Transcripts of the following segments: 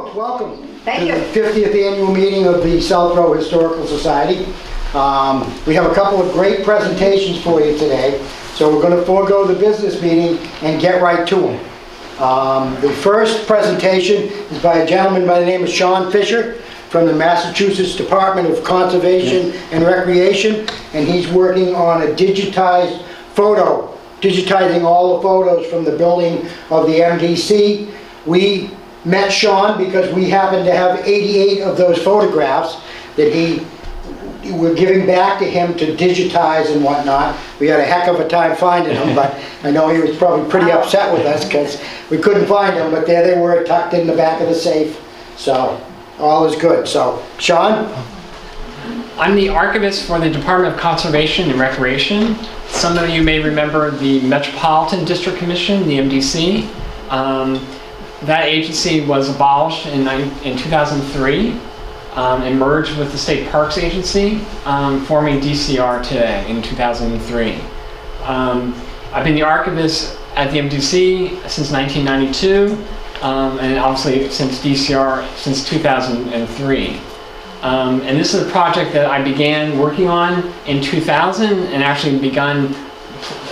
folks, welcome Thank to you. the 50th annual meeting of the Southborough Historical Society. We have a couple of great presentations for you today, so we're going to forego the business meeting and get right to them. The first presentation is by a gentleman by the name of Sean Fisher from the Massachusetts Department of Conservation and Recreation, and he's working on a digitized photo, digitizing all the photos from the building of the MDC. We met Sean because we happen to have 88 of those photographs that we're giving back to him to digitize and whatnot. We had a heck of a time finding them, but I know he was probably pretty upset with us because we couldn't find them, but there they were tucked in the back of the safe. So all is good. So Sean? I'm the archivist for the Department of Conservation and Recreation. Some of you may remember the Metropolitan District Commission, the MDC. That agency was abolished in 2003 and merged with the State Parks Agency, forming DCR today in 2003. I've been the archivist at the MDC since 1992, and obviously since DCR since 2003. And this is a project that I began working on in 2000 and actually begun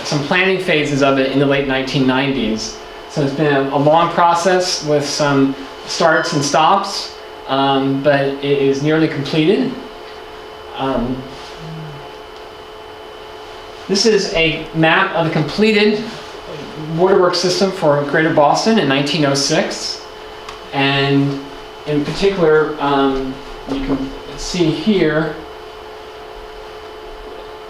some planning phases of it in the late 1990s. So it's been a long process with some starts and stops, but it is nearly completed. This is a map of the completed waterworks system for Greater Boston in 1906. And in particular, you can see here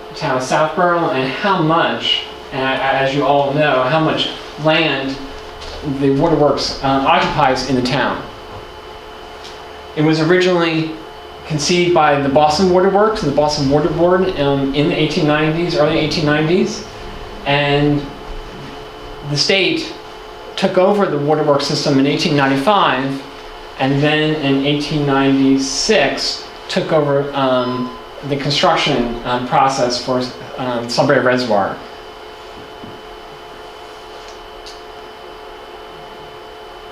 the town of Southborough and how much, as you all know, how much land the waterworks occupies in the town. It was originally conceived by the Boston Waterworks, the Boston Water Board, in the 1890s, early 1890s, and the state took over the waterworks system in 1895, and then in 1896 took over the construction process for Sudbury Reservoir.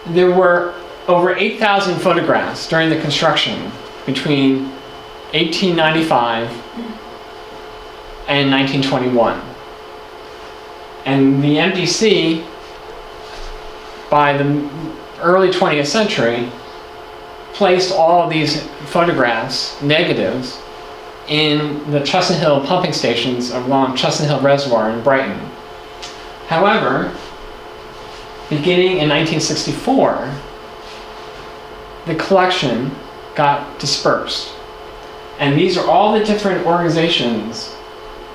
There were over 8,000 photographs during the construction between 1895 and 1921. And the MDC, by the early 20th century, placed all of these photographs, negatives, in the Chestnut Hill pumping stations along Chestnut Hill Reservoir in Brighton. However, beginning in 1964, the collection got dispersed. And these are all the different organizations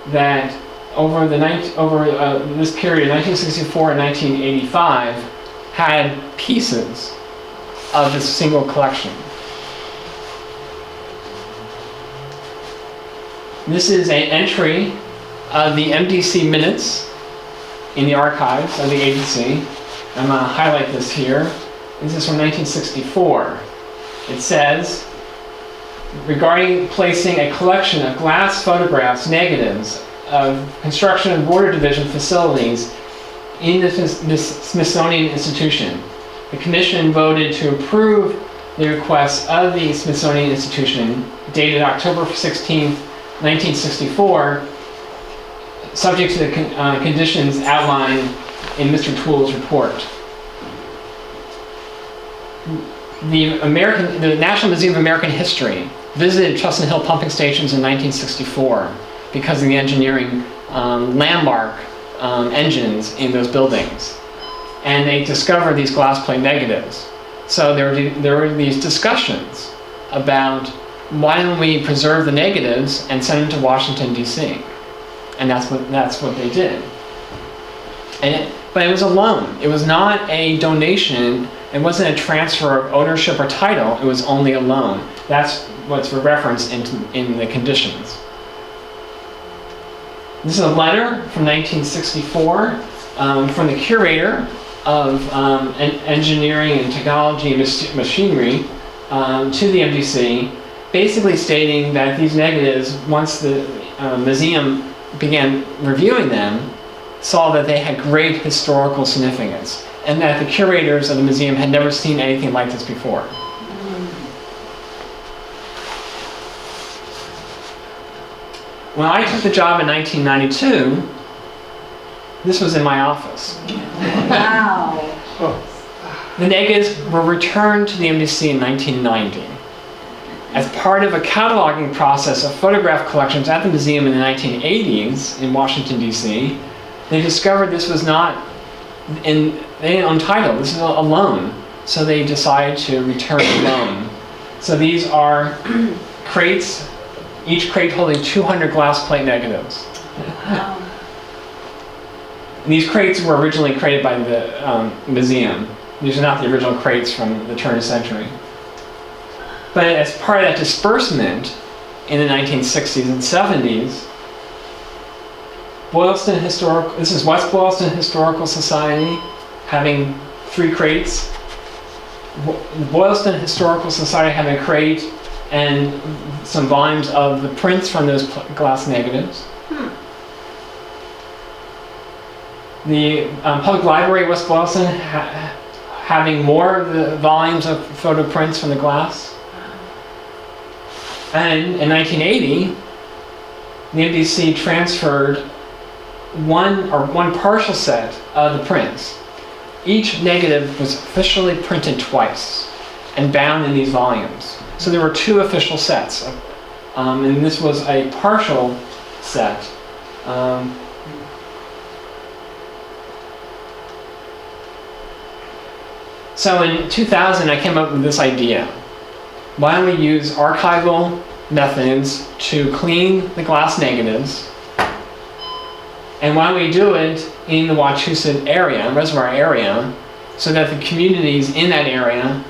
that over this period, 1964 and 1985, had pieces of this single collection. This is an entry of the MDC minutes in the archives of the agency. I'm going to highlight this here. This is from 1964. It says, regarding placing a collection of glass photographs, negatives of construction and water division facilities in the Smithsonian Institution, the Commission voted to approve the request of the Smithsonian Institution, dated October 16, 1964, subject to the conditions outlined in Mr. Toole's report. The National Museum of American History visited Chestnut Hill pumping stations in 1964 because of the engineering landmark engines in those buildings. And they discovered these glass plate negatives. So there were these discussions about why don't we preserve the negatives and send them to Washington, D.C. And that's what they did. But it was a loan. It was not a donation. It wasn't a transfer of ownership or title. It was only a loan. That's what's referenced in the conditions. This is a letter from 1964 from the curator of engineering and technology and machinery to the MDC, basically stating that these negatives, once the museum began reviewing them, saw that they had great historical significance and that the curators of the museum had never seen anything like this before. When I took the job in 1992, this was in my office. Wow. The negatives were returned to the MDC in 1990. As part of a cataloging process of photograph collections at the museum in the 1980s in Washington, D.C., they discovered this was not untitled, this is a loan. So they decided to return the loan. So these are crates, each crate holding 200 glass plate negatives. Wow. And these crates were originally created by the museum. These are not the original crates from the turn of the century. But as part of that disbursement in the 1960s and 70s, this is West Boylston Historical Society having 3 crates. The Boylston Historical Society having a crate and some volumes of the prints from those glass negatives. The Public Library of West Boylston having more of the volumes of photo prints from the glass. And in 1980, the MDC transferred one partial set of the prints. Each negative was officially printed twice and bound in these volumes. So there were 2 official sets, and this was a partial set. So in 2000, I came up with this idea. Why don't we use archival methods to clean the glass negatives? And why don't we do it in the Wachusett area, reservoir area, so that the communities in that area,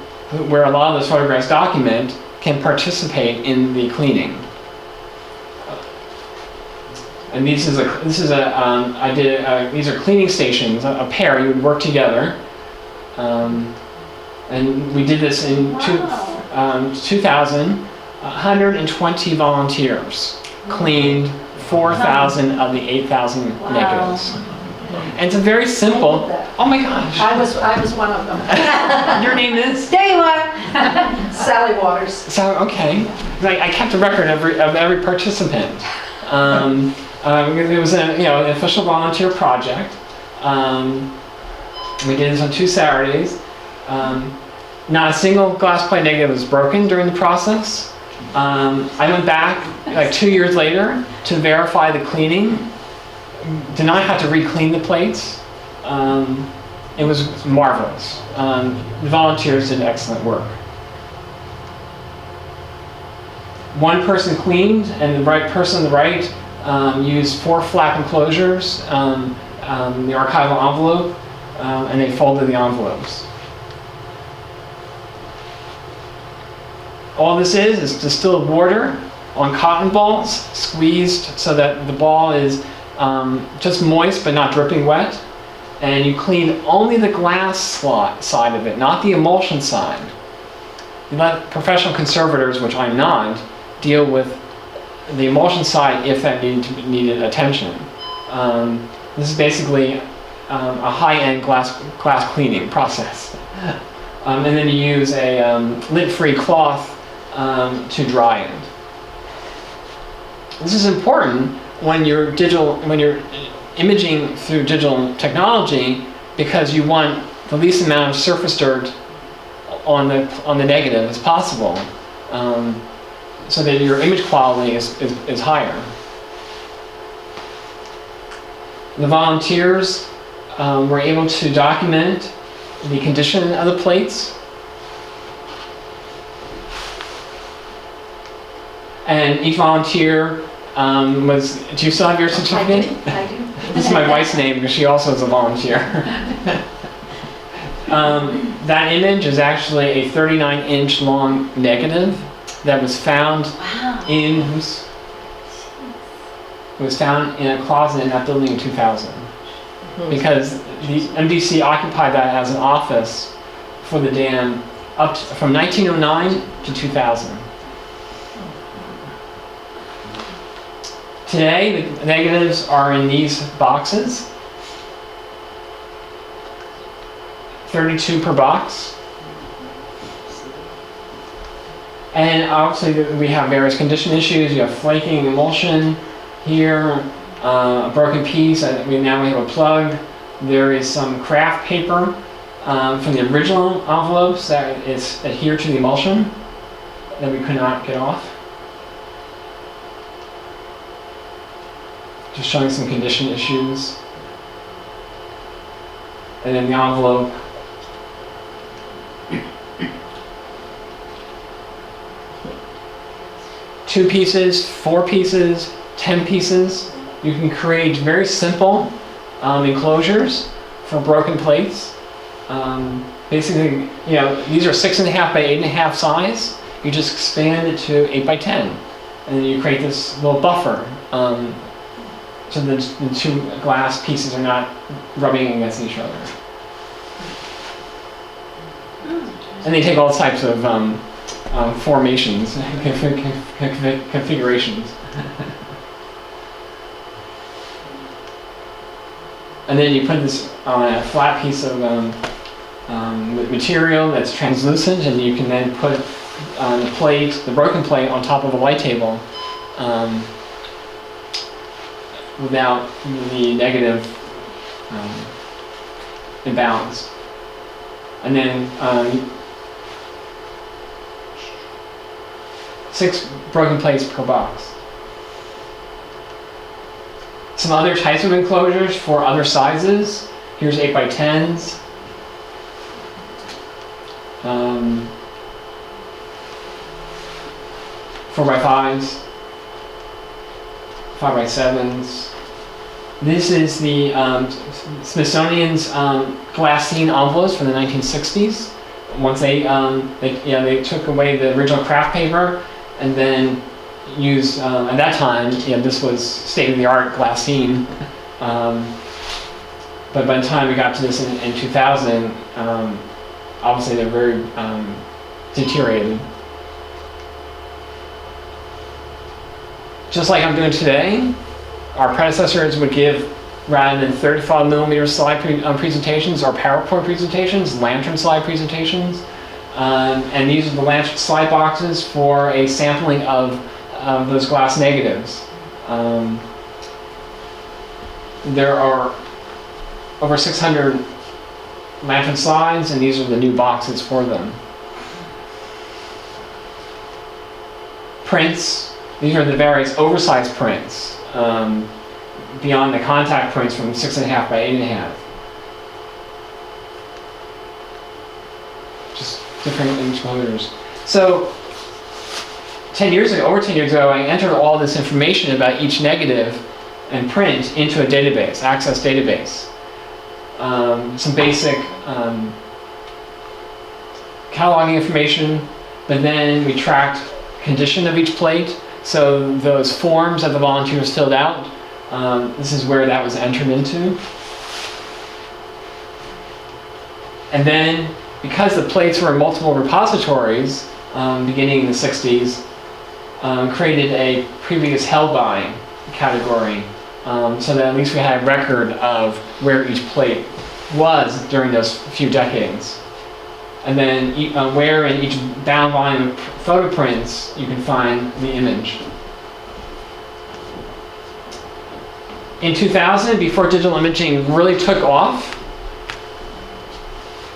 where a lot of those photographs document, can participate in the cleaning. And these are cleaning stations, a pair. You would work together. And we did this in 2000. 120 volunteers cleaned 4,000 of the 8,000 negatives. And it's a very simple. Oh my gosh! I was one of them. Your name is? There you are. Sally Waters. So okay, I kept a record of every participant. It was an official volunteer project. We did this on 2 Saturdays. Not a single glass plate negative was broken during the process. I went back like 2 years later to verify the cleaning. Did not have to re-clean the plates. It was marvelous. The volunteers did excellent work. One person cleaned, and the right person on the right used 4 flap enclosures, the archival envelope, and they folded the envelopes. All this is distilled water on cotton balls, squeezed so that the ball is just moist but not dripping wet. And you clean only the glass side of it, not the emulsion side. You let professional conservators, which I'm not, deal with the emulsion side if that needed attention. This is basically a high-end glass cleaning process. And then you use a lint-free cloth to dry it. This is important when you're imaging through digital technology, because you want the least amount of surface dirt on the negative as possible, so that your image quality is higher. The volunteers were able to document the condition of the plates. And each volunteer was. Do you still have your certificate? I do. This is my wife's name because she also is a volunteer. That image is actually a 39-inch long negative that was found in a closet in that building in 2000. Because the MDC occupied that as an office for the dam from 1909 to 2000. Today, the negatives are in these boxes, 32 per box. And obviously we have various condition issues. You have flaking, emulsion, Here, a broken piece. Now we have a plug. There is some craft paper from the original envelopes that is adhered to the emulsion that we could not get off. Just showing some condition issues. And then the envelope. Two pieces, 4 pieces, 10 pieces. You can create very simple enclosures for broken plates. Basically, these are 6.5 by 8.5 size. You just expand it to 8 by 10, and then you create this little buffer, so the two glass pieces are not rubbing against each other. And they take all types of formations, configurations. And then you put this on a flat piece of material that's translucent, and you can then put the broken plate on top of a light table without the negative imbalance. And then 6 broken plates per box. Some other types of enclosures for other sizes. Here's 8 by 10s. 4 by 5s. 5 by 7s. This is the Smithsonian's Glassine envelopes from the 1960s. Once they took away the original craft paper and then used, at that time, this was state-of-the-art Glassine. But by the time we got to this in 2000, obviously they're very deteriorated. Just like I'm doing today, our predecessors would give, rather than 35mm slide presentations or PowerPoint presentations, lantern slide presentations. And these are the lantern slide boxes for a sampling of those glass negatives. There are over 600 lantern slides, and these are the new boxes for them. Prints. These are the various oversized prints, beyond the contact prints from 6.5 by 8.5. Just different enclosures. So, over 10 years ago, I entered all this information about each negative and print into a database, Access database. Some basic cataloging information, but then we tracked condition of each plate. So those forms that the volunteers filled out, this is where that was entered into. And then, because the plates were in multiple repositories, beginning in the 60s, created a previous held by category, so that at least we had a record of where each plate was during those few decades. And then where in each bound volume of photo prints you can find the image. In 2000, before digital imaging really took off,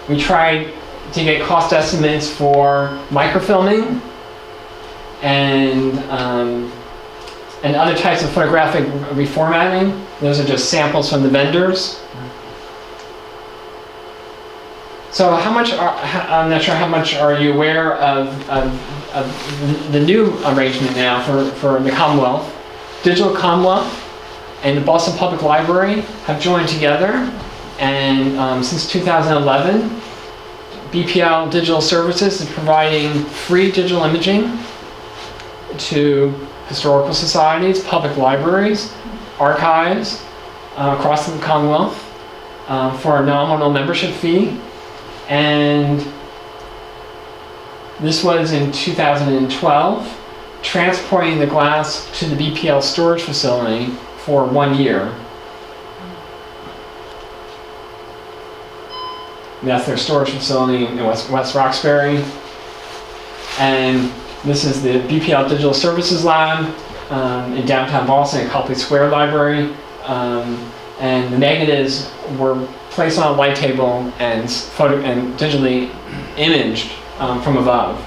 we tried to get cost estimates for microfilming and other types of photographic reformatting. Those are just samples from the vendors. So I'm not sure how much are you aware of the new arrangement now for the Commonwealth. Digital Commonwealth and the Boston Public Library have joined together, and since 2011, BPL Digital Services is providing free digital imaging to historical societies, public libraries, archives across the Commonwealth for a nominal membership fee. And this was in 2012, transporting the glass to the BPL storage facility for 1 year. That's their storage facility in West Roxbury. And this is the BPL Digital Services Lab. in downtown Boston at Copley Square Library. And the negatives were placed on a light table and digitally imaged from above.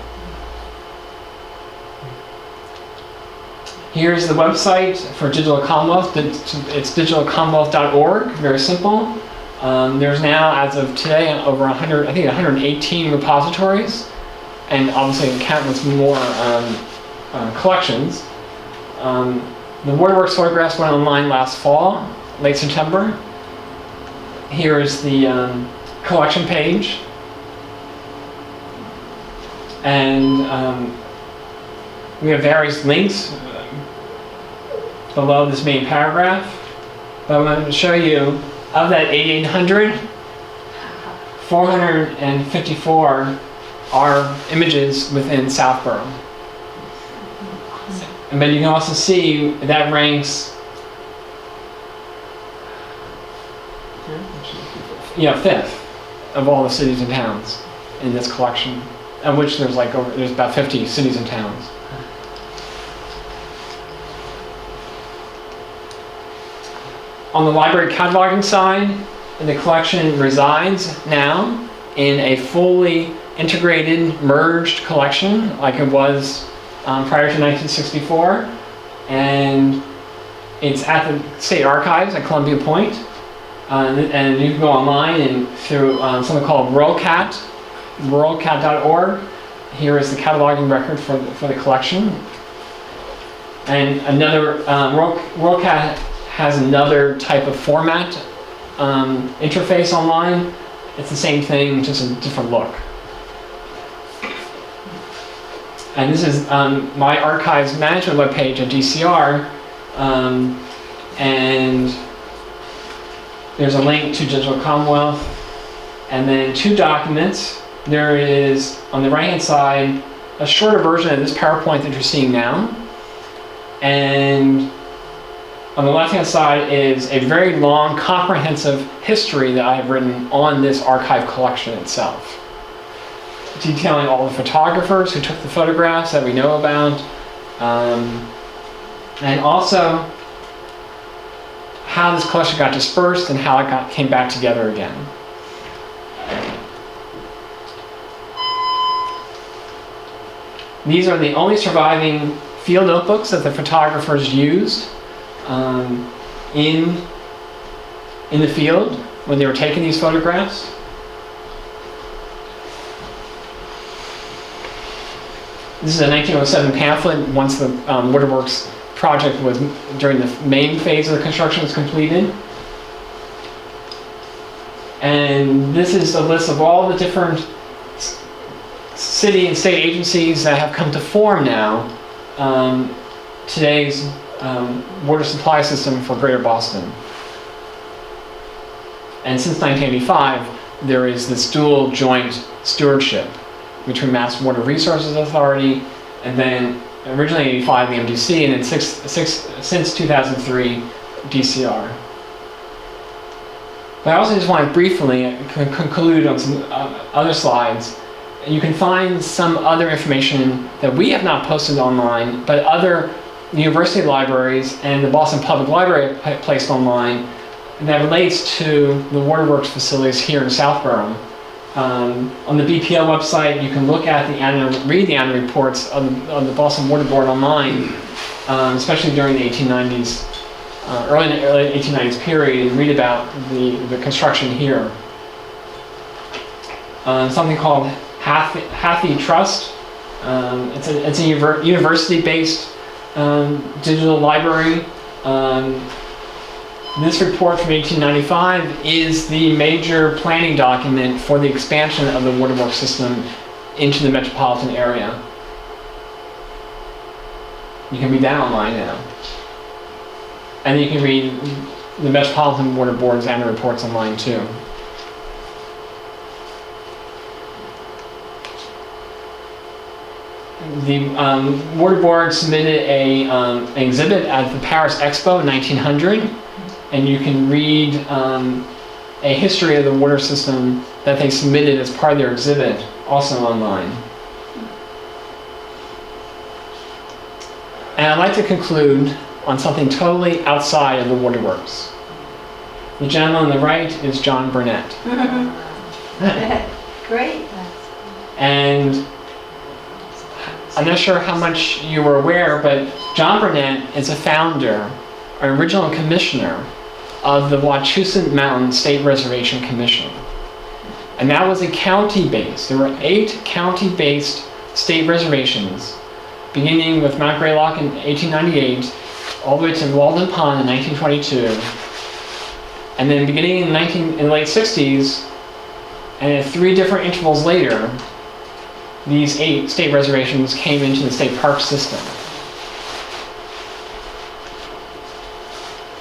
Here's the website for Digital Commonwealth. It's digitalcommonwealth.org, very simple. There's now, as of today, over 118 repositories, and obviously countless more collections. The Waterworks photographs went online last fall, late September. Here is the collection page. And we have various links below this main paragraph. But I'm going to show you, of that 8,800, 454 are images within Southborough. And then you can also see that ranks, fifth of all the cities and towns in this collection, of which there's about 50 cities and towns. On the library cataloging side, the collection resides now in a fully integrated, merged collection like it was prior to 1964, and it's at the State Archives at Columbia Point, and you can go online and through something called ruralcat.org. Here is the cataloging record for the collection, and another ruralcat has another type of format interface online. It's the same thing, just a different look. And this is my archives management webpage at DCR, and there's a link to Digital Commonwealth, and then two documents. There is, on the right-hand side, a shorter version of this PowerPoint that you're seeing now, and on the left-hand side is a very long, comprehensive history that I have written on this archive collection itself, detailing all the photographers who took the photographs that we know about, and also how this collection got dispersed and how it came back together again. These are the only surviving field notebooks that the photographers used in the field when they were taking these photographs. This is a 1907 pamphlet once the Waterworks project was, during the main phase of the construction, was completed. And this is a list of all the different city and state agencies that have come to form now today's water supply system for Greater Boston. And since 1985, there is this dual joint stewardship between Mass Water Resources Authority, and then originally 85 the MDC, and then since 2003 DCR. But I also just want to briefly conclude on some other slides. You can find some other information that we have not posted online, but other university libraries and the Boston Public Library have placed online that relates to the Waterworks facilities here in Southborough. On the BPL website, you can look at read the annual reports on the Boston Water Board online, especially during the 1890s, early 1890s period, and read about the construction here. Something called Hathi Trust. It's a university-based digital library. This report from 1895 is the major planning document for the expansion of the waterworks system into the metropolitan area. You can read that online now. And you can read the Metropolitan Water Board's annual reports online too. The Water Board submitted an exhibit at the Paris Expo in 1900. And you can read a history of the water system that they submitted as part of their exhibit, also online. And I'd like to conclude on something totally outside of the waterworks. The gentleman on the right is John Burnett. Great. And I'm not sure how much you were aware, but John Burnett is a founder, or original commissioner of the Wachusett Mountain State Reservation Commission. And that was a county-based, there were 8 county-based state reservations, beginning with Mount Greylock in 1898, all the way to Walden Pond in 1922, and then beginning in the late 60s, and at 3 different intervals later, these 8 state reservations came into the state park system.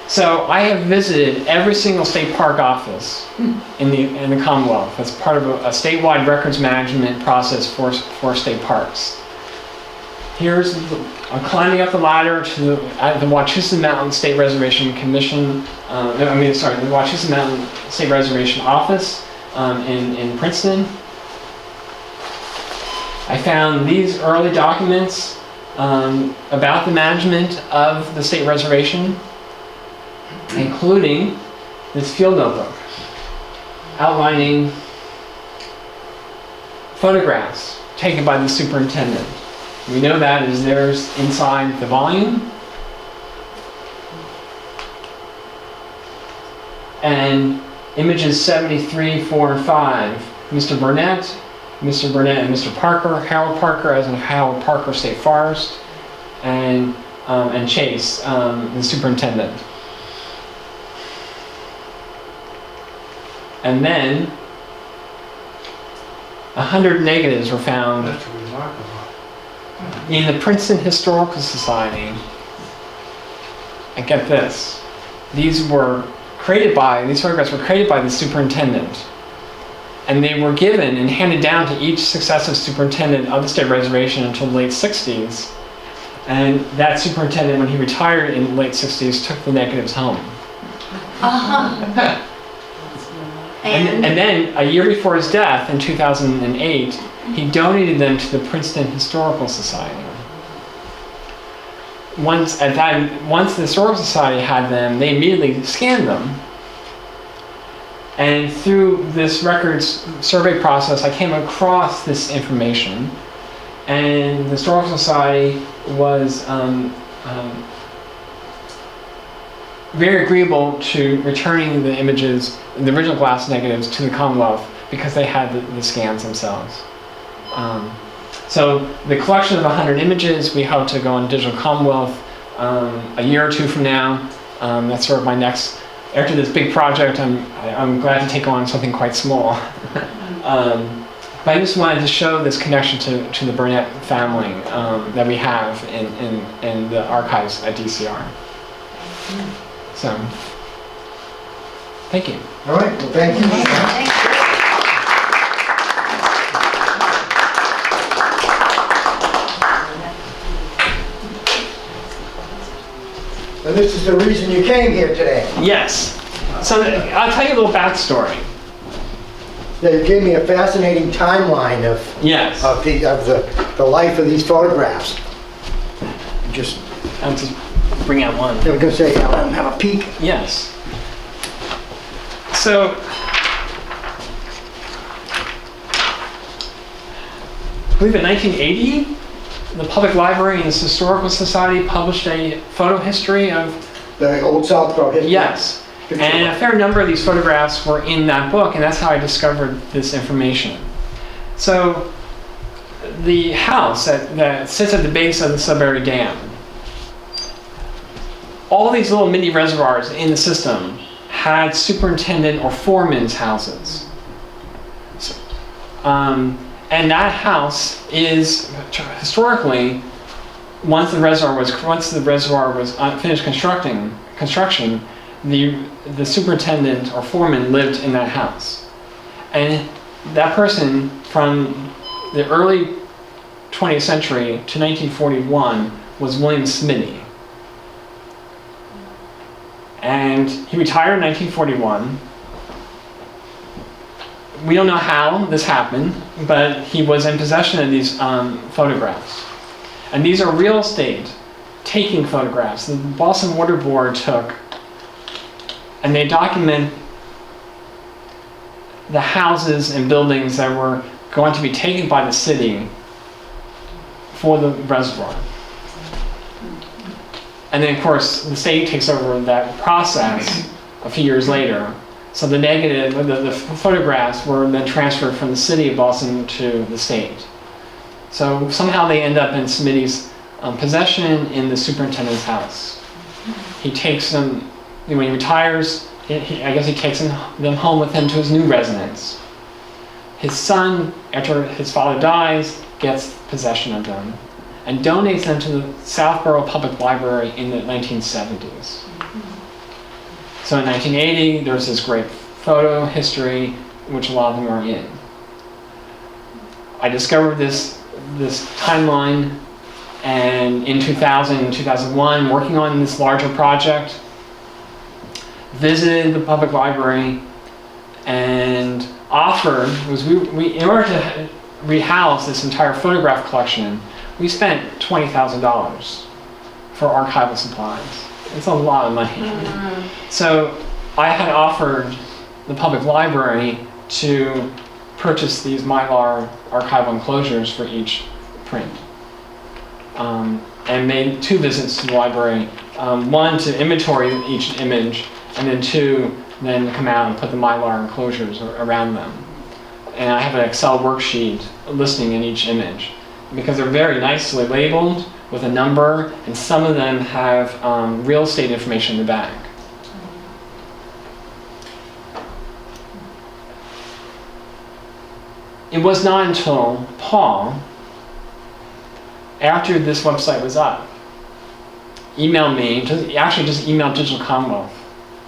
So I have visited every single state park office in the Commonwealth as part of a statewide records management process for state parks. I'm climbing up the ladder to the Wachusett Mountain State Reservation Commission, the Wachusett Mountain State Reservation Office in Princeton. I found these early documents about the management of the state reservation, including this field notebook outlining photographs taken by the superintendent. We know that is theirs inside the volume. And images 73, 4, and 5, Mr. Burnett and Mr. Parker, Harold Parker as in Harold Parker State Forest, and Chase, the superintendent. And then 100 negatives were found That's remarkable. in the Princeton Historical Society. And get this, these photographs were created by the superintendent. And they were given and handed down to each successive superintendent of the state reservation until the late 60s. And that superintendent, when he retired in the late 60s, took the negatives home. And then, a year before his death, in 2008, he donated them to the Princeton Historical Society. Once the Historical Society had them, they immediately scanned them. And through this records survey process, I came across this information. And the Historical Society was very agreeable to returning the images, the original glass negatives, to the Commonwealth because they had the scans themselves. So the collection of 100 images, we hope to go on Digital Commonwealth a year or 2 from now. That's sort of my next, after this big project, I'm glad to take on something quite small. But I just wanted to show this connection to the Burnett family that we have in the archives at DCR. So, thank you. All right, well, thank you. And this is the reason you came here today. Yes. So I'll tell you a little backstory. Yeah, you gave me a fascinating timeline of Yes. the life of these photographs. Just, I'll just bring out one. I was gonna say, let them have a peek. Yes. So, I believe in 1980, the Public Library and the Historical Society published a photo history of... The Old Southborough history. Yes. And a fair number of these photographs were in that book, and that's how I discovered this information. So, the house that sits at the base of the Sudbury Dam, all these little mini reservoirs in the system had superintendent or foreman's houses. And that house is historically, once the reservoir was finished construction, the superintendent or foreman lived in that house. And that person from the early 20th century to 1941 was William Smitty. And he retired in 1941. We don't know how this happened, but he was in possession of these photographs. And these are real estate taking photographs. The Boston Water Board took, and they document the houses and buildings that were going to be taken by the city for the reservoir. And then, of course, the state takes over that process a few years later. So the negative, the photographs were then transferred from the city of Boston to the state. So somehow they end up in Smitty's possession in the superintendent's house. He takes them, when he retires, I guess he takes them home with him to his new residence. His son, after his father dies, gets possession of them and donates them to the Southborough Public Library in the 1970s. So in 1980, there's this great photo history, which a lot of them are in. I discovered this timeline, and in 2000 and 2001, working on this larger project, visited the public library and offered, we in order to rehouse this entire photograph collection, we spent $20,000 for archival supplies. It's a lot of money. So I had offered the public library to purchase these Mylar archival enclosures for each print. And made 2 visits to the library, one to inventory each image, and then 2, then come out and put the Mylar enclosures around them. And I have an Excel worksheet listing in each image, because they're very nicely labeled with a number, and some of them have real estate information in the back. It was not until Paul, after this website was up, emailed me, just emailed Digital Commonwealth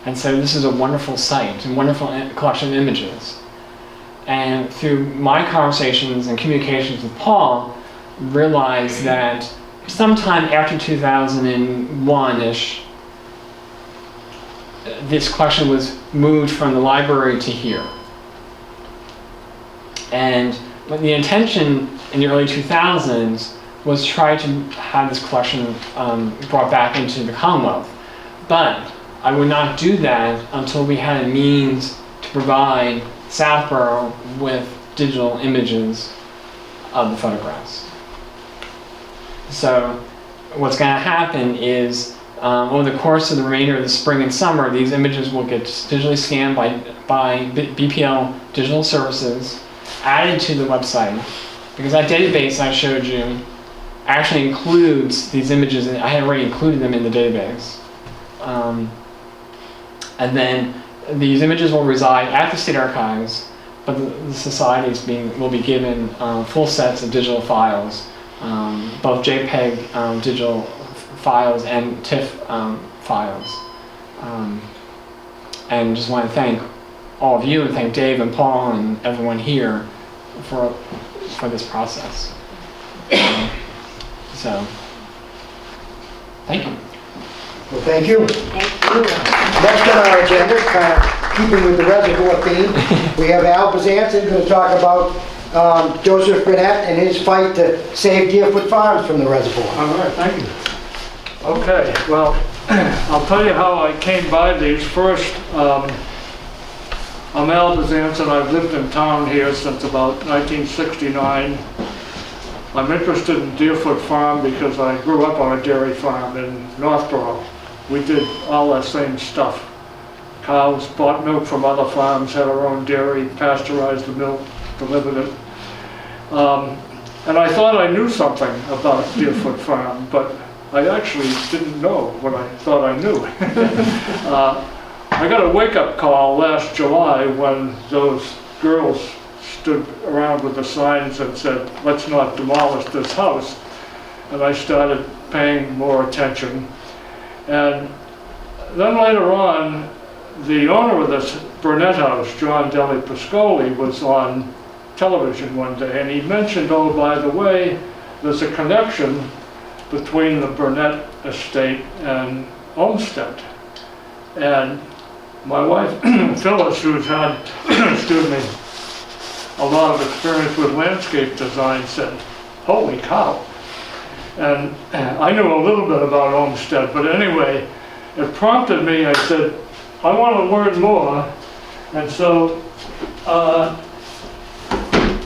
and said, this is a wonderful site and wonderful collection of images. And through my conversations and communications with Paul, realized that sometime after 2001-ish, this collection was moved from the library to here. And the intention in the early 2000s was try to have this collection brought back into the Commonwealth. But I would not do that until we had a means to provide Southborough with digital images of the photographs. So what's going to happen is over the course of the remainder of the spring and summer, these images will get digitally scanned by BPL Digital Services, added to the website, because that database I showed you actually includes these images. I had already included them in the database. And then these images will reside at the state archives, but the societies will be given full sets of digital files, both JPEG digital files and TIFF files. And just want to thank all of you, and thank Dave and Paul and everyone here for this process. So, thank you. Well, thank you. Thank you. Next on our agenda, kind of keeping with the reservoir theme, we have Al Bazanson going to talk about Joseph Burnett and his fight to save Deerfoot Farms from the reservoir. All right, thank you. Okay, well, I'll tell you how I came by these. First, I'm Al Bazanson. I've lived in town here since about 1969. I'm interested in Deerfoot Farm because I grew up on a dairy farm in Northborough. We did all that same stuff. Cows, bought milk from other farms, had our own dairy, pasteurized the milk, delivered it. And I thought I knew something about Deerfoot Farm, but I actually didn't know what I thought I knew. I got a wake-up call last July when those girls stood around with the signs and said, let's not demolish this house. And I started paying more attention. And then later on, the owner of this Burnett house, John Deli Pascoli, was on television one day, and he mentioned, oh, by the way, there's a connection between the Burnett estate and Olmsted. And my wife, Phyllis, who's had, excuse me, a lot of experience with landscape design, said, holy cow. And I knew a little bit about Olmsted, but anyway, it prompted me. I said, I want to learn more, and so I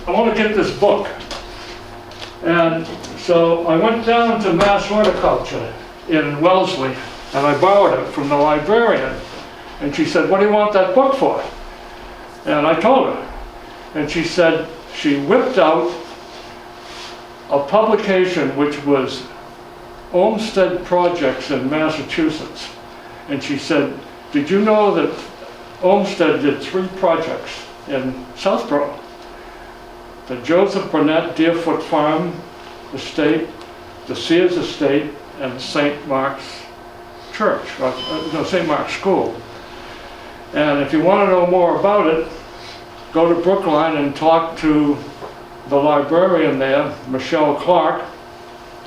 want to get this book. And so I went down to Mass Horticulture in Wellesley, and I borrowed it from the librarian. And she said, what do you want that book for? And I told her. And she said, she whipped out a publication which was Olmsted Projects in Massachusetts. And she said, did you know that Olmsted did 3 projects in Southborough? The Joseph Burnett Deerfoot Farm Estate, the Sears Estate, and St. Mark's Church, no, St. Mark's School. And if you want to know more about it, go to Brookline and talk to the librarian there, Michelle Clark,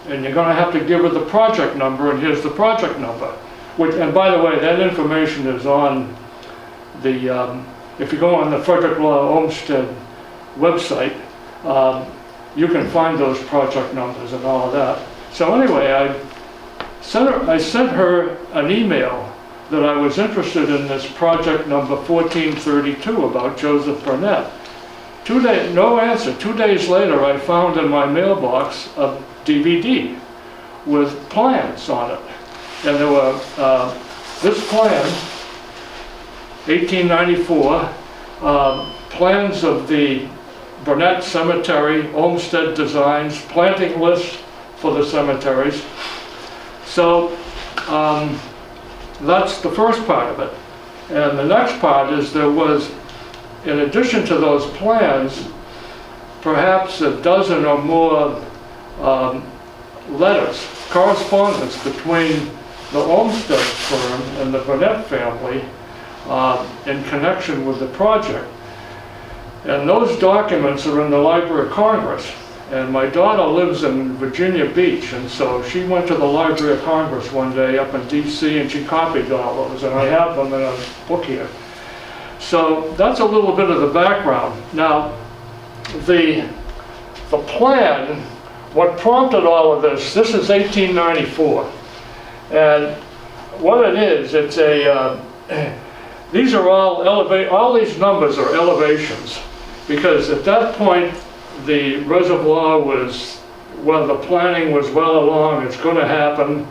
and you're going to have to give her the project number, and here's the project number. Which, and by the way, that information is on the, if you go on the Frederick Law Olmsted website, you can find those project numbers and all of that. So anyway, I sent her an email that I was interested in this project number 1432 about Joseph Burnett. No answer. 2 days later, I found in my mailbox a DVD with plans on it. And there were, this plan, 1894, plans of the Burnett Cemetery, Olmsted designs, planting lists for the cemeteries. So that's the first part of it. And the next part is there was, in addition to those plans, perhaps a dozen or more letters, correspondence between the Olmsted firm and the Burnett family in connection with the project. And those documents are in the Library of Congress. And my daughter lives in Virginia Beach, and so she went to the Library of Congress one day up in DC and she copied all those, and I have them in a book here. So that's a little bit of the background. Now, the plan, what prompted all of this is 1894. And what it is, it's a, these are all these numbers are elevations, because at that point, the reservoir was, well, the planning was well along, it's going to happen.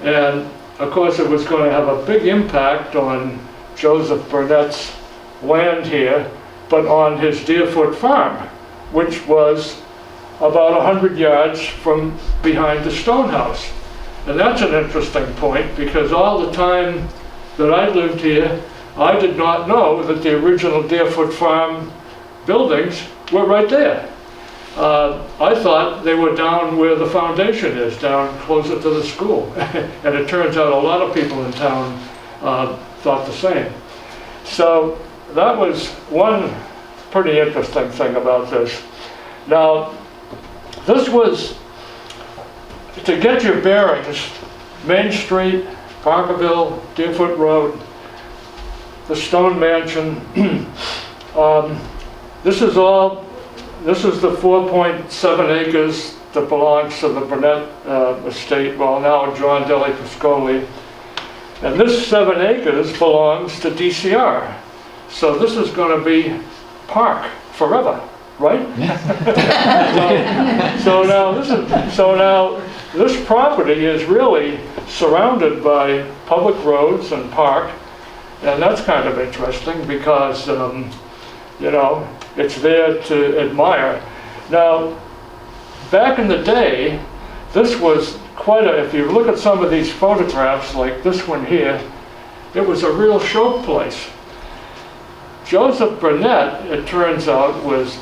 And of course, it was going to have a big impact on Joseph Burnett's land here, but on his Deerfoot farm, which was about 100 yards from behind the stone house. And that's an interesting point, because all the time that I lived here, I did not know that the original Deerfoot farm buildings were right there. I thought they were down where the foundation is, down closer to the school. And it turns out a lot of people in town thought the same. So that was one pretty interesting thing about this. Now, this was, to get your bearings, Main Street, Parkerville, Deerfoot Road, the Stone Mansion. This is the 4.7 acres that belongs to the Burnett estate, well now John Deli Pascoli. And this 7 acres belongs to DCR. So this is going to be park forever, right? So now this property is really surrounded by public roads and park, and that's kind of interesting because you know, it's there to admire. Now, back in the day, this was quite a, if you look at some of these photographs, like this one here, it was a real show place. Joseph Burnett, it turns out, was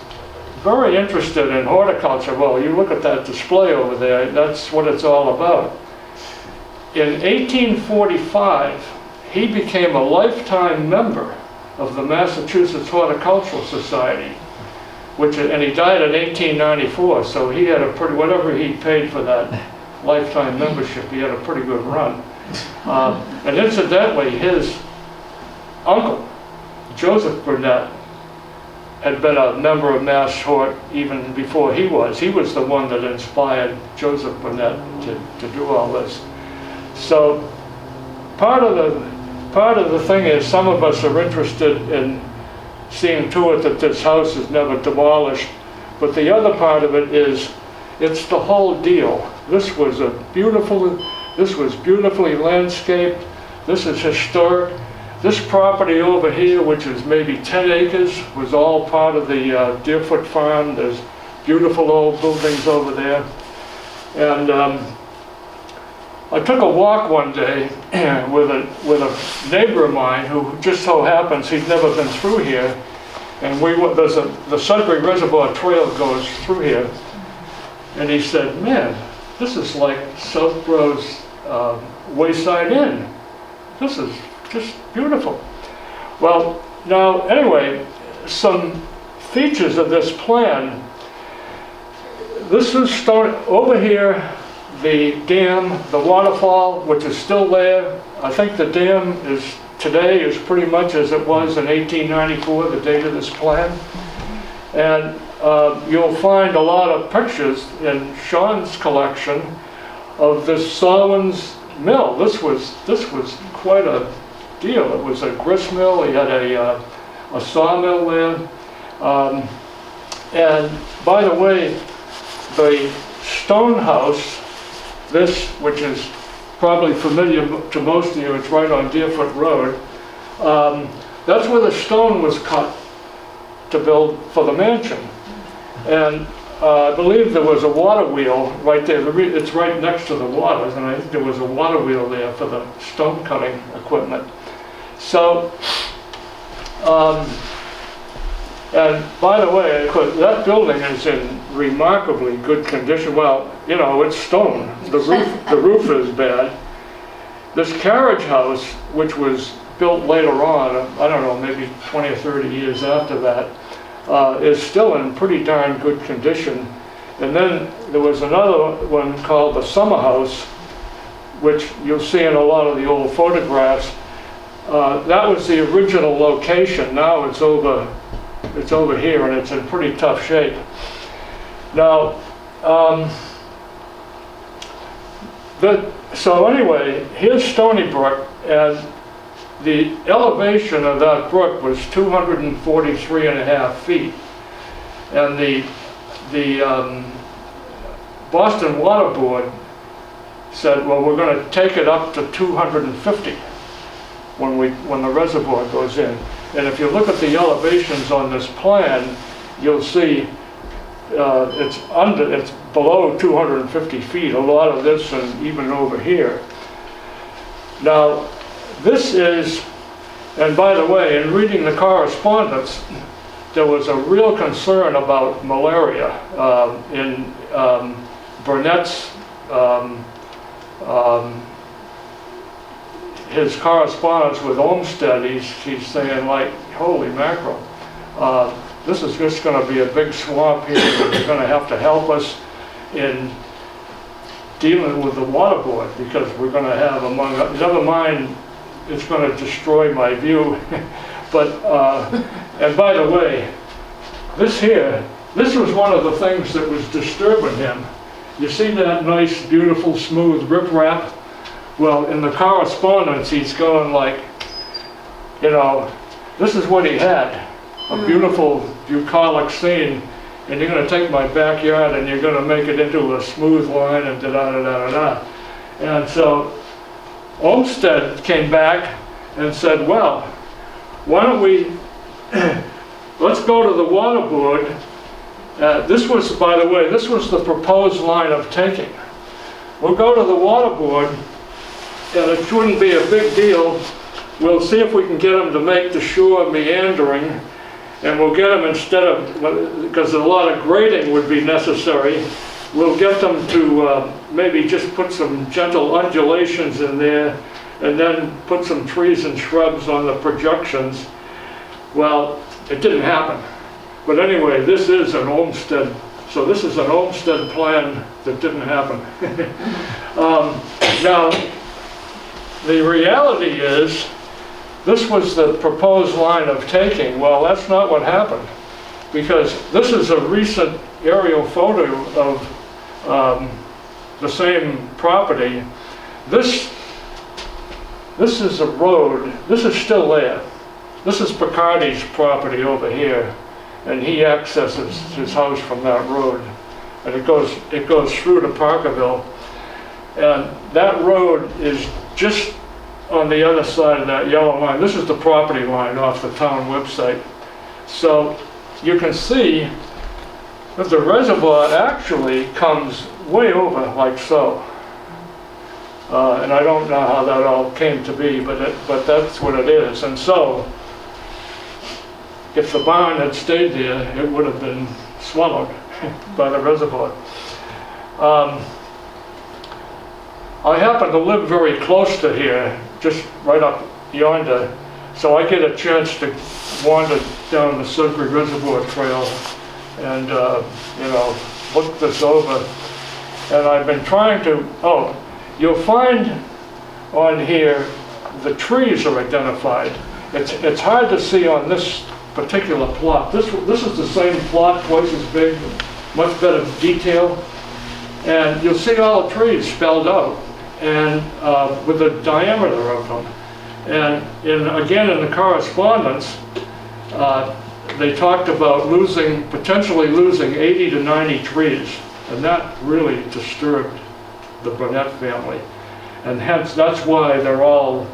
very interested in horticulture. Well, you look at that display over there, that's what it's all about. In 1845, he became a lifetime member of the Massachusetts Horticultural Society, and he died in 1894, so he had a pretty, whatever he paid for that lifetime membership, he had a pretty good run. And incidentally, his uncle, Joseph Burnett, had been a member of Mass Tort even before he was. He was the one that inspired Joseph Burnett to do all this. So part of the thing is some of us are interested in seeing to it that this house is never demolished, but the other part of it is it's the whole deal. This was beautifully landscaped. This is historic. This property over here, which is maybe 10 acres, was all part of the Deerfoot Farm. There's beautiful old buildings over there. And I took a walk one day with a neighbor of mine who just so happens he'd never been through here. And the Sudbury Reservoir Trail goes through here. And he said, man, this is like Southborough's Wayside Inn. This is just beautiful. Well, now, anyway, some features of this plan. This is over here, the dam, the waterfall, which is still there. I think the dam today is pretty much as it was in 1894, the date of this plan. And you'll find a lot of pictures in Sean's collection of this Sawins mill. This was quite a deal. It was a grist mill. He had a sawmill there. And by the way, the stone house, which is probably familiar to most of you, it's right on Deerfoot Road. That's where the stone was cut to build for the mansion. And I believe there was a water wheel right there. It's right next to the water, and I think there was a water wheel there for the stone cutting equipment. So, and by the way, that building is in remarkably good condition. Well, you know, it's stone. The roof is bad. This carriage house, which was built later on, I don't know, maybe 20 or 30 years after that, is still in pretty darn good condition. And then there was another one called the summer house, which you'll see in a lot of the old photographs. That was the original location. Now it's over here, and it's in pretty tough shape. Now, so anyway, here's Stony Brook, and the elevation of that brook was 243.5 feet. And the Boston Water Board said, well, we're going to take it up to 250 when the reservoir goes in. And if you look at the elevations on this plan, you'll see it's below 250 feet, a lot of this and even over here. Now, this is, and by the way, in reading the correspondence, there was a real concern about malaria in Burnett's, his correspondence with Olmsted. He's saying, like, holy mackerel, this is just going to be a big swamp here, and you're going to have to help us in dealing with the water board, because we're going to have, never mind, it's going to destroy my view. But, and by the way, this was one of the things that was disturbing him. You see that nice, beautiful, smooth riprap? Well, in the correspondence, he's going like, you know, this is what he had, a beautiful bucolic scene, and you're going to take my backyard and you're going to make it into a smooth line and da-da-da-da-da-da. And so Olmsted came back and said, well, why don't we, let's go to the water board. This was, by the way, this was the proposed line of taking. We'll go to the water board, and it shouldn't be a big deal. We'll see if we can get them to make the shore meandering, and we'll get them, instead of, because a lot of grading would be necessary, we'll get them to maybe just put some gentle undulations in there, and then put some trees and shrubs on the projections. Well, it didn't happen. But anyway, this is an Olmsted, so this is an Olmsted plan that didn't happen. Now, the reality is, this was the proposed line of taking. Well, that's not what happened. because this is a recent aerial photo of the same property. This is a road, this is still there. This is Picardi's property over here, and he accesses his house from that road. And it goes through to Parkerville. And that road is just on the other side of that yellow line. This is the property line off the town website. So you can see that the reservoir actually comes way over like so. And I don't know how that all came to be, but that's what it is. And so, if the barn had stayed there, it would have been swallowed by the reservoir. I happen to live very close to here, just right up yonder, so I get a chance to wander down the Sudbury Reservoir Trail and, look this over. And I've been trying to, you'll find on here the trees are identified. It's hard to see on this particular plot. This is the same plot, twice as big, much better detail. And you'll see all the trees spelled out, and with the diameter of them. And again, in the correspondence, they talked about potentially losing 80 to 90 trees, and that really disturbed the Burnett family. And hence, that's why they're all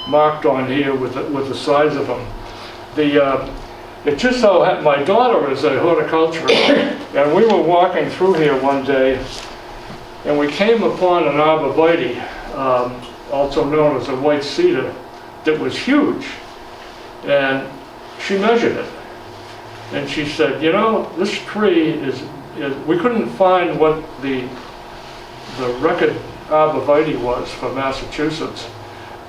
marked on here with the size of them. It just so happened, my daughter is a horticulturist, and we were walking through here one day, and we came upon an arborvitae, also known as a white cedar, that was huge. And she measured it. And she said, this tree is we couldn't find what the record arborvitae was for Massachusetts,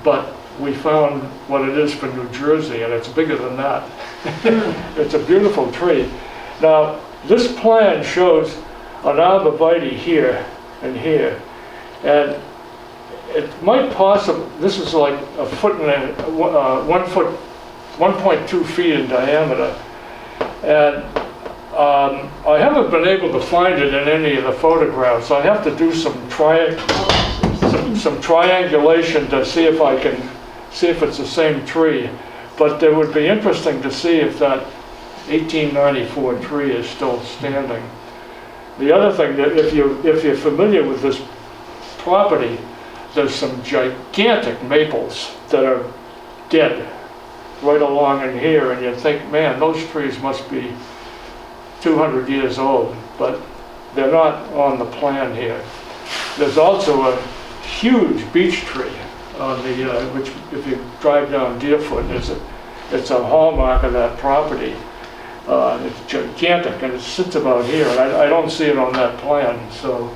but we found what it is for New Jersey, and it's bigger than that. It's a beautiful tree. Now, this plan shows an arborvitae here and here, and it might possibly, this is like a foot and 1.2 feet in diameter, and I haven't been able to find it in any of the photographs. I have to do some triangulation to see if I can see if it's the same tree. But it would be interesting to see if that 1894 tree is still standing. The other thing, that if you're familiar with this property, there's some gigantic maples that are dead right along in here, and you think, man, those trees must be 200 years old, but they're not on the plan here. There's also a huge beech tree on the, which if you drive down Deerfoot, it's a hallmark of that property. It's gigantic, and it sits about here, and I don't see it on that plan, so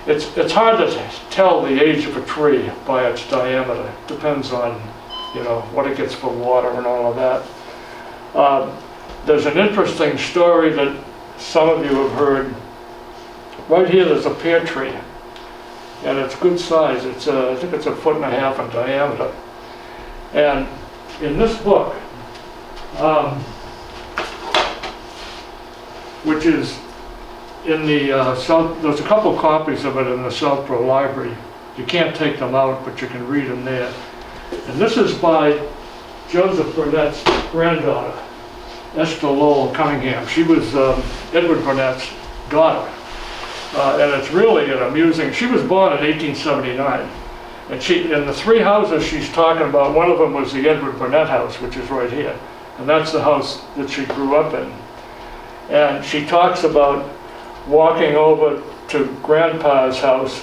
it's hard to tell the age of a tree by its diameter. Depends on, what it gets for water and all of that. There's an interesting story that some of you have heard. Right here, there's a pear tree, and it's good size. I think it's 1.5 feet in diameter. And in this book, which is in the there's a couple copies of it in the Southborough Library. You can't take them out, but you can read them there. And this is by Joseph Burnett's granddaughter, Esther Lowell Cunningham. She was Edward Burnett's daughter. And it's really an amusing, she was born in 1879. And in the three houses she's talking about, one of them was the Edward Burnett house, which is right here. And that's the house that she grew up in. And she talks about walking over to Grandpa's house.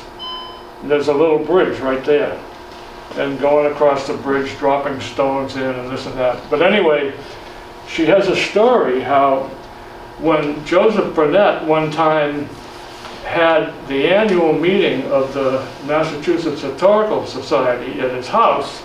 And there's a little bridge right there. And going across the bridge, dropping stones in and this and that. But anyway, she has a story how when Joseph Burnett one time had the annual meeting of the Massachusetts Historical Society at his house,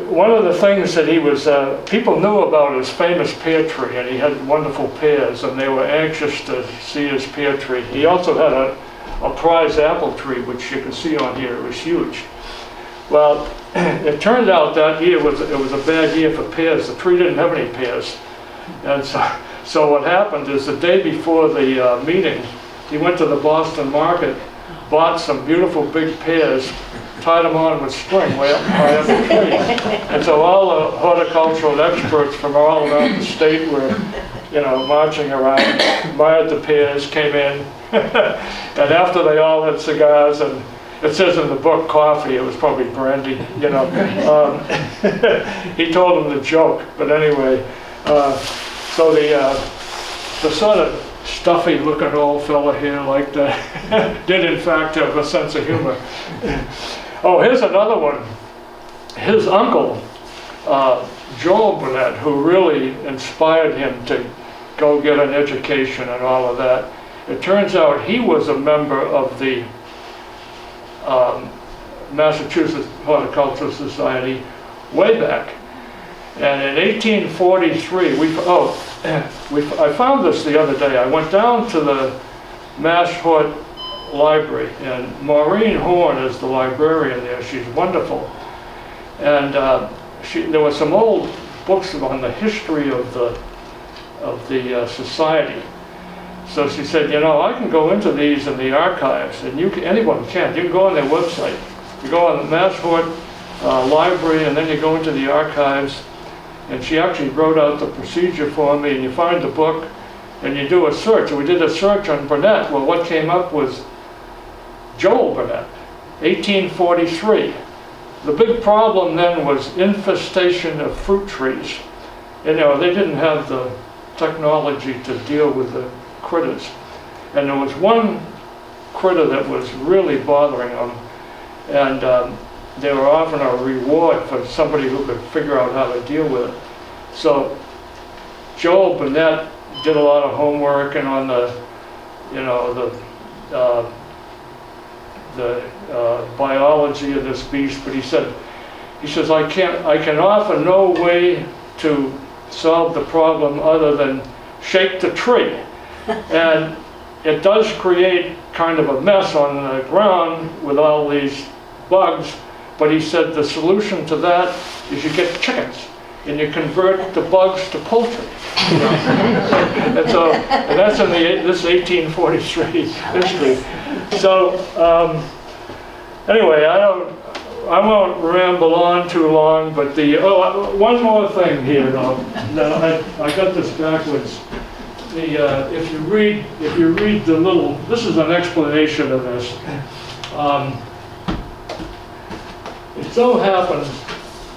one of the things that he was, people knew about his famous pear tree, and he had wonderful pears, and they were anxious to see his pear tree. He also had a prize apple tree, which you can see on here. It was huge. Well, it turned out that year it was a bad year for pears. The tree didn't have any pears. And so what happened is the day before the meeting, he went to the Boston market, bought some beautiful big pears, tied them on with string way up high up the tree. And so all the horticultural experts from all around the state were, marching around, admired the pears, came in, and after they all had cigars, and it says in the book coffee, it was probably brandy, he told them the joke, but anyway, so the sort of stuffy looking old fella here like that did in fact have a sense of humor. Oh, here's another one. His uncle, Joel Burnett, who really inspired him to go get an education and all of that. It turns out he was a member of the Massachusetts Horticultural Society way back. And in 1843, I found this the other day. I went down to the Mass Hort Library, and Maureen Horn is the librarian there. She's wonderful. And there were some old books on the history of the society. So she said, I can go into these in the archives, and anyone can. You can go on their website. You go on the Mass Hort Library, and then you go into the archives. And she actually wrote out the procedure for me, and you find the book, and you do a search. And we did a search on Burnett. Well, what came up was Joel Burnett, 1843. The big problem then was infestation of fruit trees. They didn't have the technology to deal with the critters. And there was one critter that was really bothering them, and they were often a reward for somebody who could figure out how to deal with it. So Joel Burnett did a lot of homework and on the biology of this beast, but he says I can offer no way to solve the problem other than shake the tree. And it does create kind of a mess on the ground with all these bugs, but he said the solution to that is you get chickens and you convert the bugs to poultry. And that's in this 1843 history. So anyway, I won't ramble on too long, but one more thing here though. I got this backwards. If you read the little, this is an explanation of this. It so happens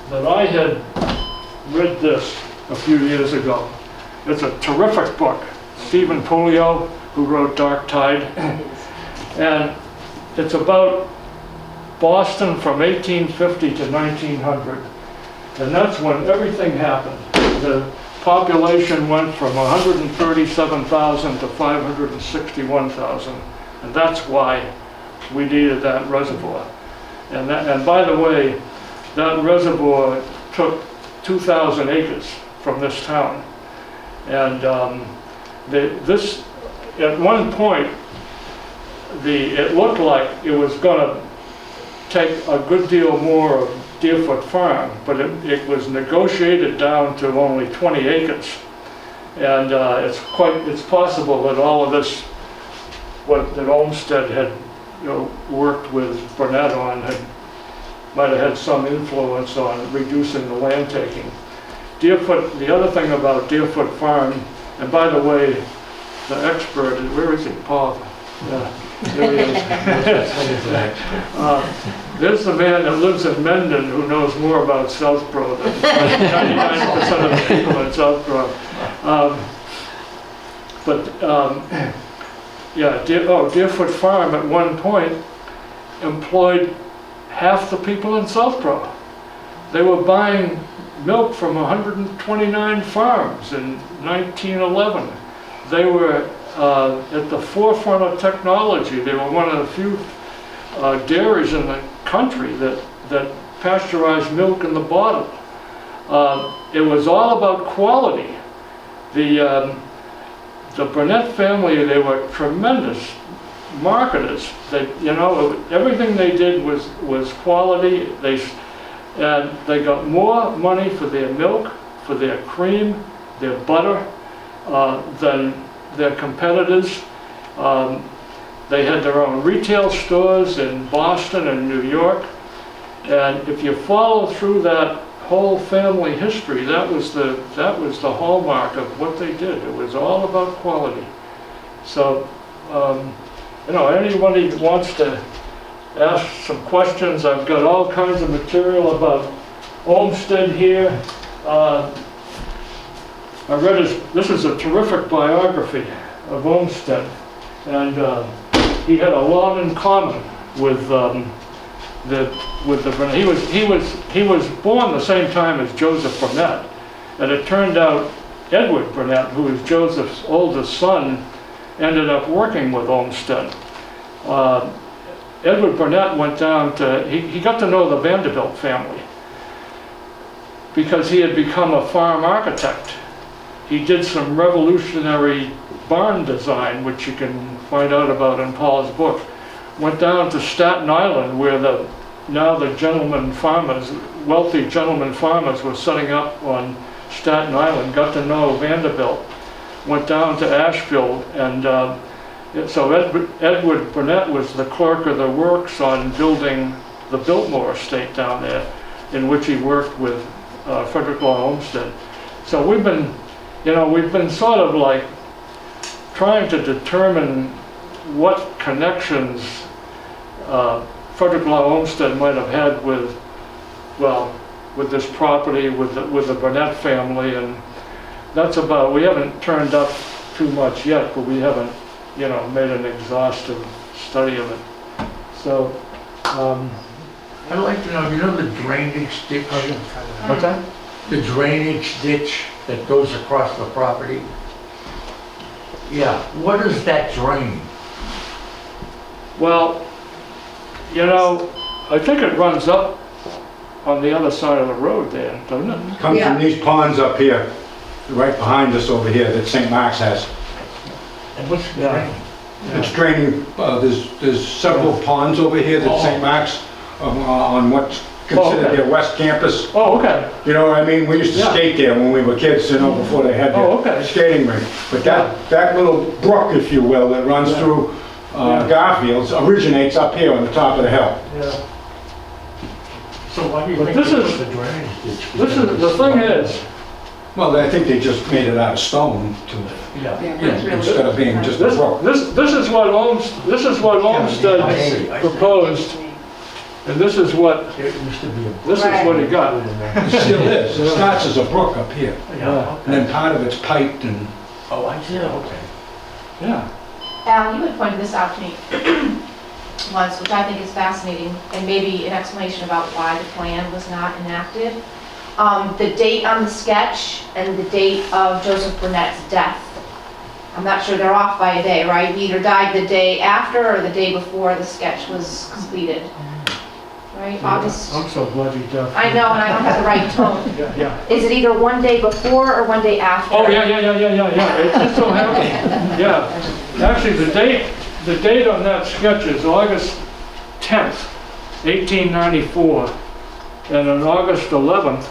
that I had read this a few years ago. It's a terrific book. Stephen Puleo, who wrote Dark Tide. And it's about Boston from 1850 to 1900. And that's when everything happened. The population went from 137,000 to 561,000. And that's why we needed that reservoir. And by the way, that reservoir took 2,000 acres from this town. And at one point, it looked like it was going to take a good deal more of Deerfoot Farm, but it was negotiated down to only 20 acres. And it's possible that all of this, that Olmsted had worked with Burnett on, might have had some influence on reducing the land taking. Deerfoot, the other thing about Deerfoot Farm, and by the way, the expert, where is he, Paul? Yeah, there he is. There's the man that lives in Mendon who knows more about Southborough than 99% of the people in Southborough. Deerfoot Farm at one point employed half the people in Southborough. They were buying milk from 129 farms in 1911. They were at the forefront of technology. They were one of the few dairies in the country that pasteurized milk in the bottle. It was all about quality. The Burnett family, they were tremendous marketers. They, you know, everything they did was quality. And they got more money for their milk, for their cream, their butter, than their competitors. They had their own retail stores in Boston and New York. And if you follow through that whole family history, that was the hallmark of what they did. It was all about quality. So, you know, anybody who wants to ask some questions, I've got all kinds of material about Olmsted here. I read this is a terrific biography of Olmsted, and he had a lot in common with he was born the same time as Joseph Burnett, and it turned out Edward Burnett, who was Joseph's oldest son, ended up working with Olmsted. Edward Burnett went down to, he got to know the Vanderbilt family because he had become a farm architect. He did some revolutionary barn design, which you can find out about in Paul's book. Went down to Staten Island, where now the gentlemen farmers, wealthy gentlemen farmers were setting up on Staten Island, got to know Vanderbilt. Went down to Asheville, and so Edward Burnett was the clerk of the works on building the Biltmore estate down there, in which he worked with Frederick Law Olmsted. So we've been sort of like trying to determine what connections Frederick Law Olmsted might have had with this property, with the Burnett family, and that's about, we haven't turned up too much yet, but we haven't, you know, made an exhaustive study of it. So, I'd like to know, you know the drainage ditch? what's that? The drainage ditch that goes across the property? Yeah, what is that drain? Well, you know, I think it runs up on the other side of the road there, doesn't it? Comes Yeah. from these ponds up here, right behind us over here, that St. Mark's has. And what's the Yeah. drain? It's draining, there's several ponds over here that St. Mark's, on what's considered okay. their west campus. Oh, okay. You know what I mean? We used to Yeah. skate there when we were kids, you know, before they had Oh, their okay. skating rink. But that little brook, if you will, that runs Yeah. through Yeah. Garfield's originates up here on the top of the hill. Yeah. So why do you But think this they is- put the drainage ditch? This is, the thing is, Well, I think they just made it out of stone Yeah. instead of being just a brook. this is what Olmsted I see. proposed, and this is what There used to be a. he got. It still is. It starts as a brook up here. Yeah. And then part of it's piped and Oh, I see, okay. Yeah. Al, you had pointed this out to me once, which I think is fascinating, and maybe an explanation about why the plan was not enacted. The date on the sketch and the date of Joseph Burnett's death. I'm not sure, they're off by a day, right? He either died the day after or the day before the sketch was completed. Right, August? I'm so glad you got. I know, and I don't have the right tone. Yeah, yeah. Is it either one day before or one day after? Oh, yeah. It just so happened. Yeah. Actually, the date on that sketch is August 10th, 1894. And on August 11th,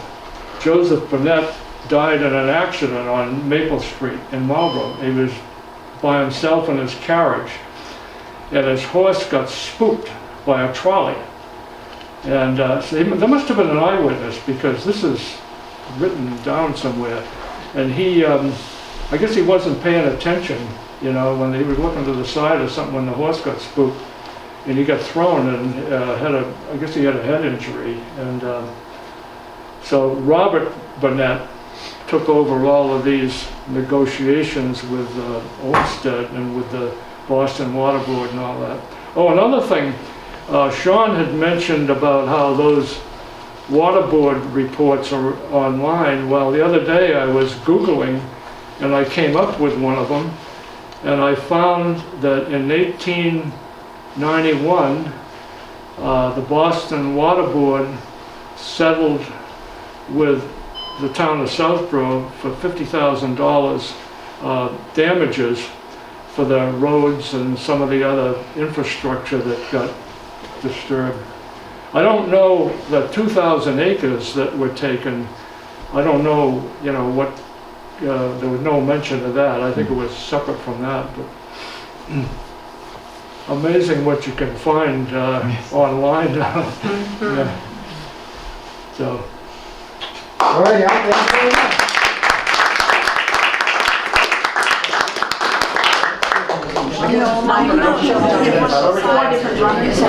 Joseph Burnett died in an accident on Maple Street in Marlborough. He was by himself in his carriage, and his horse got spooked by a trolley. And so there must have been an eyewitness, because this is written down somewhere. And he, I guess he wasn't paying attention, you know, when he was looking to the side or something when the horse got spooked. And he got thrown and I guess he had a head injury. And so Robert Burnett took over all of these negotiations with Olmsted and with the Boston Water Board and all that. Oh, another thing, Sean had mentioned about how those water board reports are online. Well, the other day I was Googling and I came up with one of them, and I found that in 1891, the Boston Water Board settled with the town of Southborough for $50,000 damages for the roads and some of the other infrastructure that got disturbed. I don't know the 2,000 acres that were taken. I don't know, what, there was no mention of that. I think it was separate from that, but amazing what you can find online now. Yeah. So, All right, Al, thank you very much. You know, my, four different runners.